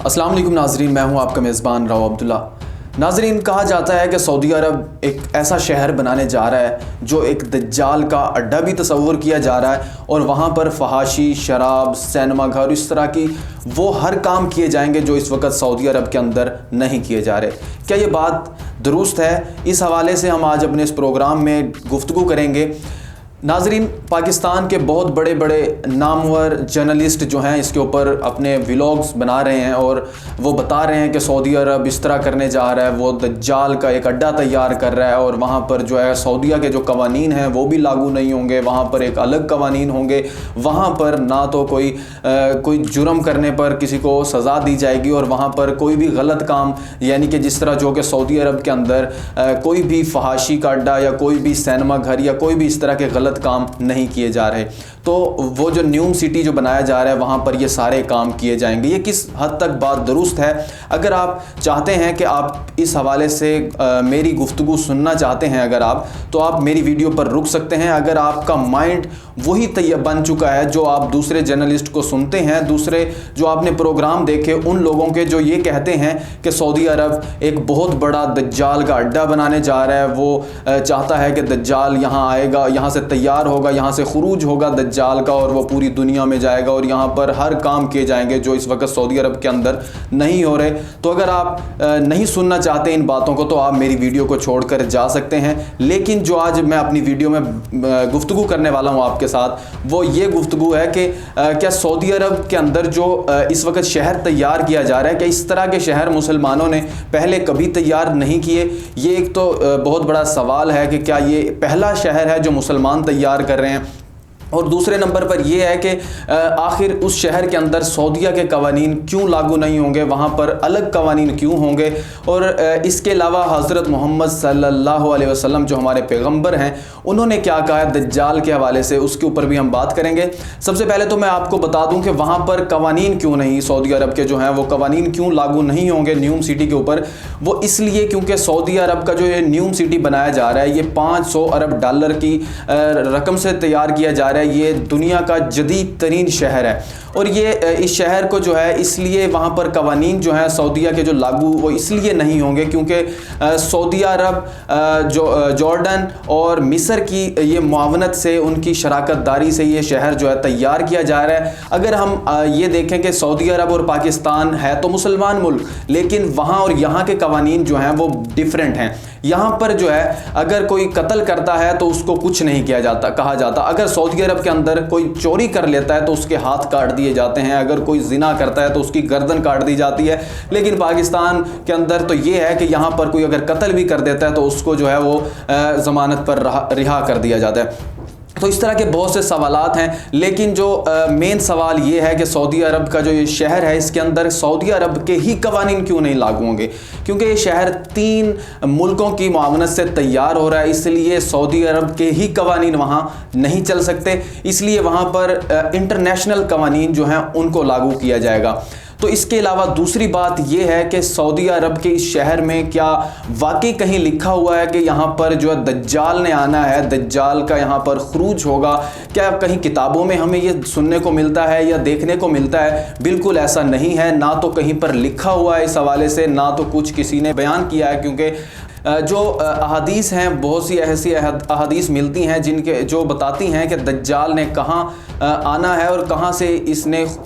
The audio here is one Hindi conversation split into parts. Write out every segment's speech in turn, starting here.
अस्सलाम वालेकुम नाजरीन, मैं हूं आपका मेज़बान राव अब्दुल्ला। नाजरीन, कहा जाता है कि सऊदी अरब एक ऐसा शहर बनाने जा रहा है जो एक दज्जाल का अड्डा भी तस्वुर किया जा रहा है और वहाँ पर फहाशी, शराब, सिनेमा घर, इस तरह की वो हर काम किए जाएंगे जो इस वक्त सऊदी अरब के अंदर नहीं किए जा रहे। क्या ये बात दुरुस्त है? इस हवाले से हम आज अपने इस प्रोग्राम में गुफ्तगू करेंगे। नाजरीन, पाकिस्तान के बहुत बड़े बड़े नामवर जर्नलिस्ट जो हैं इसके ऊपर अपने व्लॉग्स बना रहे हैं और वो बता रहे हैं कि सऊदी अरब इस तरह करने जा रहा है, वो दज्जाल का एक अड्डा तैयार कर रहा है और वहाँ पर जो है सऊदीया के जो कवानीन हैं वो भी लागू नहीं होंगे, वहाँ पर एक अलग कवानीन होंगे। वहाँ पर ना तो कोई जुर्म करने पर किसी को सज़ा दी जाएगी और वहाँ पर कोई भी गलत काम, यानी कि जिस तरह जो कि सऊदी अरब के अंदर कोई भी फहाशी का अड्डा या कोई भी सिनेमा घर या कोई भी इस तरह के गलत काम नहीं किए जा रहे। तो वो जो न्यू सिटी जो बनाया जा रहा है वहाँ पर ये सारे काम किए जाएंगे। ये किस हद तक बात दुरुस्त है? अगर आप चाहते हैं कि आप इस हवाले से मेरी गुफ्तगू सुनना चाहते हैं तो आप मेरी वीडियो पर रुक सकते हैं। अगर आपका माइंड वही तैयार बन चुका है जो आप दूसरे जर्नलिस्ट को सुनते हैं, दूसरे जो आपने प्रोग्राम देखे उन लोगों के जो ये कहते हैं कि सऊदी अरब एक बहुत बड़ा दज्जाल का अड्डा बनाने जा रहा है, वो चाहता है कि दज्जाल यहाँ आएगा, यहाँ से तैयार होगा, यहाँ से खुरूज होगा दज्जाल का और वो पूरी दुनिया में जाएगा और यहाँ पर हर काम किए जाएंगे जो इस वक्त सऊदी अरब के अंदर नहीं हो रहे। तो अगर आप नहीं सुनना चाहते इन बातों को तो आप मेरी वीडियो को छोड़कर जा सकते हैं। लेकिन जो आज मैं अपनी वीडियो में गुफ्तगू करने वाला हूँ आपके साथ, वो ये गुफ्तगू है कि क्या सऊदी अरब के अंदर जो इस वक्त शहर तैयार किया जा रहा है, क्या इस तरह के शहर मुसलमानों ने पहले कभी तैयार नहीं किए? ये एक तो बहुत बड़ा सवाल है कि क्या ये पहला शहर है जो मुसलमान तैयार कर रहे हैं। और दूसरे नंबर पर यह है कि आखिर उस शहर के अंदर सऊदीया के कवानीन क्यों लागू नहीं होंगे, वहाँ पर अलग कवानीन क्यों होंगे? और इसके अलावा हज़रत मोहम्मद सल्लल्लाहु अलैहि वसल्लम जो हमारे पैगंबर हैं उन्होंने क्या कहा है दज्जाल के हवाले से, उसके ऊपर भी हम बात करेंगे। सबसे पहले तो मैं आपको बता दूं कि वहाँ पर कवानीन क्यों नहीं, सऊदी अरब के जो हैं वो कवानीन क्यों लागू नहीं होंगे न्यू सिटी के ऊपर। वो इसलिए क्योंकि सऊदी अरब का जो ये न्यू सिटी बनाया जा रहा है ये 500 अरब डॉलर की रकम से तैयार किया जा रहा है। ये दुनिया का जदीद तरीन शहर है और ये इस शहर को जो है इसलिए वहाँ पर कवानीन जो है सऊदीया के जो लागू वो इसलिए नहीं होंगे क्योंकि सऊदी अरब जॉर्डन और मिस्र की ये मुआवनत से, उनकी शराकत दारी से ये शहर जो है तैयार किया जा रहा है। अगर हम ये देखें कि सऊदी अरब और पाकिस्तान है तो मुसलमान मुल्क, लेकिन वहाँ और यहाँ के कवानीन जो हैं वो डिफरेंट हैं। यहाँ पर जो है अगर कोई कत्ल करता है तो उसको कुछ नहीं किया जाता, कहा जाता। अगर सऊदी अरब के अंदर कोई चोरी कर लेता है तो उसके हाथ काट दिए जाते हैं, अगर कोई जिना करता है तो उसकी गर्दन काट दी जाती है। लेकिन पाकिस्तान के अंदर तो ये है कि यहाँ पर कोई अगर कत्ल भी कर देता है तो उसको जो है वो ज़मानत पर रिहा कर दिया जाता है। तो इस तरह के बहुत से सवालात हैं, लेकिन जो मेन सवाल ये है कि सऊदी अरब का जो ये शहर है इसके अंदर सऊदी अरब के ही कवानीन क्यों नहीं लागू होंगे? क्योंकि ये शहर 3 मुल्कों की मुआवनत से तैयार हो रहा है, इसलिए सऊदी अरब के ही कवानीन वहाँ नहीं चल सकते, इसलिए वहाँ पर इंटरनेशनल कवानीन जो हैं उनको लागू किया जाएगा। तो इसके अलावा दूसरी बात यह है कि सऊदी अरब के इस शहर में क्या वाकई कहीं लिखा हुआ है कि यहाँ पर जो है दज्जाल ने आना है, दज्जाल का यहाँ पर खुरूज होगा? क्या कहीं किताबों में हमें ये सुनने को मिलता है या देखने को मिलता है? बिल्कुल ऐसा नहीं है, ना तो कहीं पर लिखा हुआ है इस हवाले से, ना तो कुछ किसी ने बयान किया है। क्योंकि जो अहादीस हैं, बहुत सी ऐसी अहादीस मिलती हैं जिनके जो बताती हैं कि दज्जाल ने कहाँ आना है और कहाँ से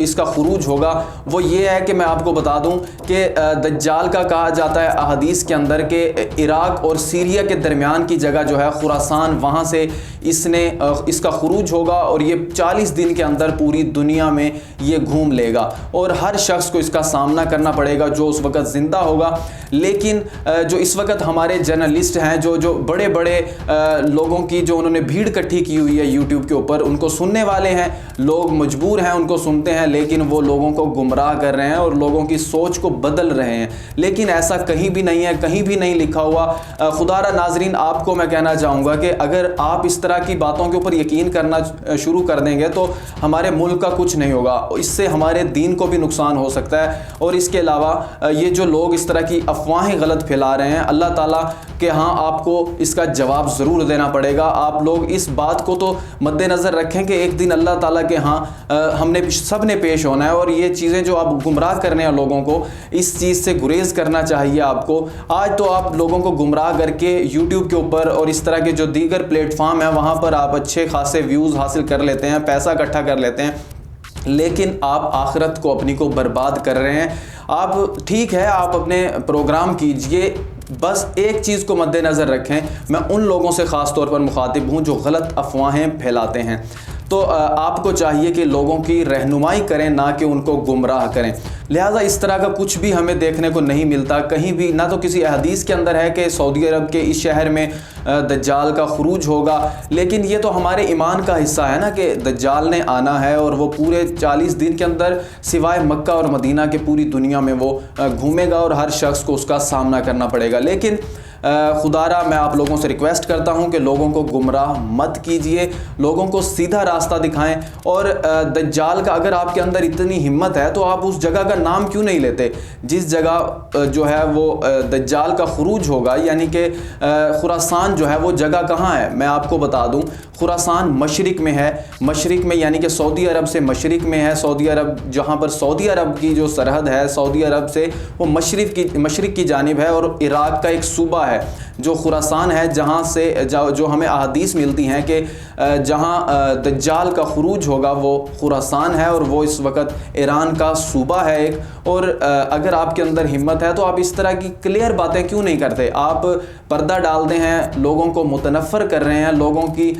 इसका खुरूज होगा। वो ये है कि मैं आपको बता दूं कि दज्जाल का कहा जाता है अहादीस के अंदर के इराक और सीरिया के दरमियान की जगह जो है खुरासान, वहाँ से इसका खुरूज होगा और ये 40 दिन के अंदर पूरी दुनिया में ये घूम लेगा और हर शख्स को इसका सामना करना पड़ेगा जो उस वक़्त ज़िंदा होगा। लेकिन जो इस वक्त हमारे जर्नलिस्ट हैं, जो बड़े बड़े लोगों की जो उन्होंने भीड़ इकट्ठी की हुई है यूट्यूब के ऊपर, उनको सुनने वाले हैं, लोग मजबूर हैं, उनको सुनते हैं, लेकिन वो लोगों को गुमराह कर रहे हैं और लोगों की सोच को बदल रहे हैं। लेकिन ऐसा कहीं भी नहीं है, कहीं भी नहीं लिखा हुआ। खुदारा नाजरीन, आपको मैं कहना चाहूँगा कि अगर आप इस तरह की बातों के ऊपर यकीन करना शुरू कर देंगे तो हमारे मुल्क का कुछ नहीं होगा, इससे हमारे दीन को भी नुकसान हो सकता है। और इसके अलावा ये जो लोग इस तरह की अफवाहें गलत फैला रहे हैं, अल्लाह ताला के हाँ आपको इसका जवाब ज़रूर देना पड़ेगा। आप लोग इस बात को तो मद्देनज़र रखें कि एक दिन अल्लाह अल्लाह ताला के हाँ हमने सब ने पेश होना है। और ये चीज़ें जो आप गुमराह कर रहे हैं लोगों को, इस चीज़ से गुरेज करना चाहिए आपको। आज तो आप लोगों को गुमराह करके यूट्यूब के ऊपर और इस तरह के जो दीगर प्लेटफॉर्म है वहाँ पर आप अच्छे खासे व्यूज़ हासिल कर लेते हैं, पैसा इकट्ठा कर लेते हैं, लेकिन आप आखिरत को अपनी को बर्बाद कर रहे हैं। आप ठीक है, आप अपने प्रोग्राम कीजिए, बस एक चीज़ को मद्देनज़र रखें, मैं उन लोगों से ख़ास तौर पर मुखातिब हूँ जो गलत अफवाहें फैलाते हैं। तो आपको चाहिए कि लोगों की रहनुमाई करें, ना कि उनको गुमराह करें। लिहाजा इस तरह का कुछ भी हमें देखने को नहीं मिलता कहीं भी, ना तो किसी हदीस के अंदर है कि सऊदी अरब के इस शहर में दज्जाल का खुरूज होगा, लेकिन ये तो हमारे ईमान का हिस्सा है ना कि दज्जाल ने आना है और वो पूरे 40 दिन के अंदर सिवाय मक्का और मदीना के पूरी दुनिया में वो घूमेगा और हर शख्स को उसका सामना करना पड़ेगा। लेकिन खुदारा मैं आप लोगों से रिक्वेस्ट करता हूं कि लोगों को गुमराह मत कीजिए, लोगों को सीधा रास्ता दिखाएं। और दज्जाल का अगर आपके अंदर इतनी हिम्मत है तो आप उस जगह का नाम क्यों नहीं लेते जिस जगह जो है वो दज्जाल का खुरूज होगा, यानी कि खुरासान जो है वो जगह कहाँ है, मैं आपको बता दूं, खुरासान मशरिक में है। मशरिक में यानी कि सऊदी अरब से मशरिक में है। सऊदी अरब जहाँ पर सऊदी अरब की जो सरहद है सऊदी अरब से वो मशरिक की जानिब है, और इराक़ का एक सूबा है जो खुरासान है, जहाँ से जो हमें अहादीस मिलती हैं कि जहाँ दज्जाल का खुरूज होगा वो खुरासान है, और वो इस वक्त ईरान का सूबा है एक। और अगर आपके अंदर हिम्मत है तो आप इस तरह की क्लियर बातें क्यों नहीं करते। आप पर्दा डालते हैं, लोगों को मुतनफ़र कर रहे हैं, लोगों की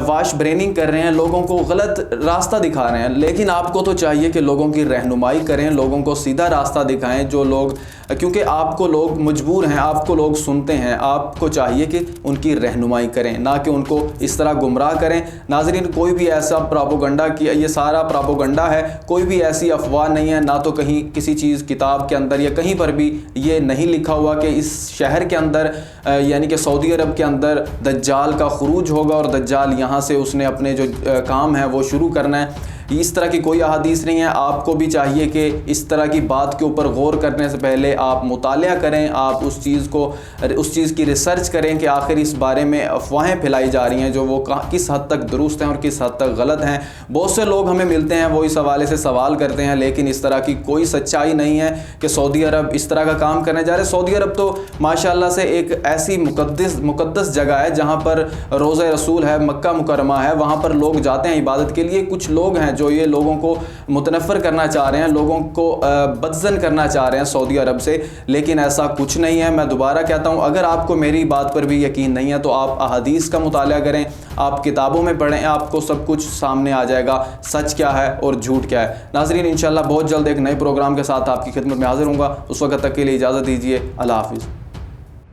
वाश ब्रेनिंग कर रहे हैं, लोगों को गलत रास्ता दिखा रहे हैं। लेकिन आपको तो चाहिए कि लोगों की रहनुमाई करें, लोगों को सीधा रास्ता दिखाएं। जो लोग, क्योंकि आपको लोग मजबूर हैं, आपको लोग सुनते हैं, आपको चाहिए कि उनकी रहनुमाई करें, ना कि उनको इस तरह गुमराह करें। नाज़रीन, कोई भी ऐसा प्रोपेगेंडा किया, ये सारा प्रोपेगेंडा है, कोई भी ऐसी अफवाह नहीं है, ना तो कहीं किसी चीज़ किताब के अंदर या कहीं पर भी ये नहीं लिखा हुआ कि इस शहर के अंदर यानी कि सऊदी अरब के अंदर दज्जाल का खुरूज होगा और दज्जाल यहाँ से उसने अपने जो काम है वो शुरू करना है। इस तरह की कोई अहादीस नहीं है। आपको भी चाहिए कि इस तरह की बात के ऊपर गौर करने से पहले आप मुतालिया करें, आप उस चीज़ की रिसर्च करें कि आखिर इस बारे में अफवाहें फैलाई जा रही हैं जो वो किस हद तक दुरुस्त हैं और किस हद तक गलत हैं। बहुत से लोग हमें मिलते हैं वो इस हवाले से सवाल करते हैं, लेकिन इस तरह की कोई सच्चाई नहीं है कि सऊदी अरब इस तरह का काम करने जा रहे हैं। सऊदी अरब तो माशाल्लाह से एक ऐसी मुकद्दस जगह है जहाँ पर रोज़ा रसूल है, मक्का मुकरमा है, वहाँ पर लोग जाते हैं इबादत के लिए। कुछ लोग हैं जो ये लोगों को मुतनफ़र करना चाह रहे हैं, लोगों को बदज़न करना चाह रहे हैं सऊदी अरब से, लेकिन ऐसा कुछ नहीं है। मैं दोबारा कहता हूँ, अगर आपको मेरी बात पर भी यकीन नहीं है तो आप अहादीस का मुतालिया करें, आप किताबों में पढ़ें, आपको सब कुछ सामने आ जाएगा, सच क्या है और झूठ क्या है। नाज़रीन, इंशाल्लाह बहुत जल्द एक नए प्रोग्राम के साथ आपकी खिदमत में हाजिर होऊंगा। उस वक्त तक के लिए इजाज़त दीजिए। अल्लाह हाफ़िज़।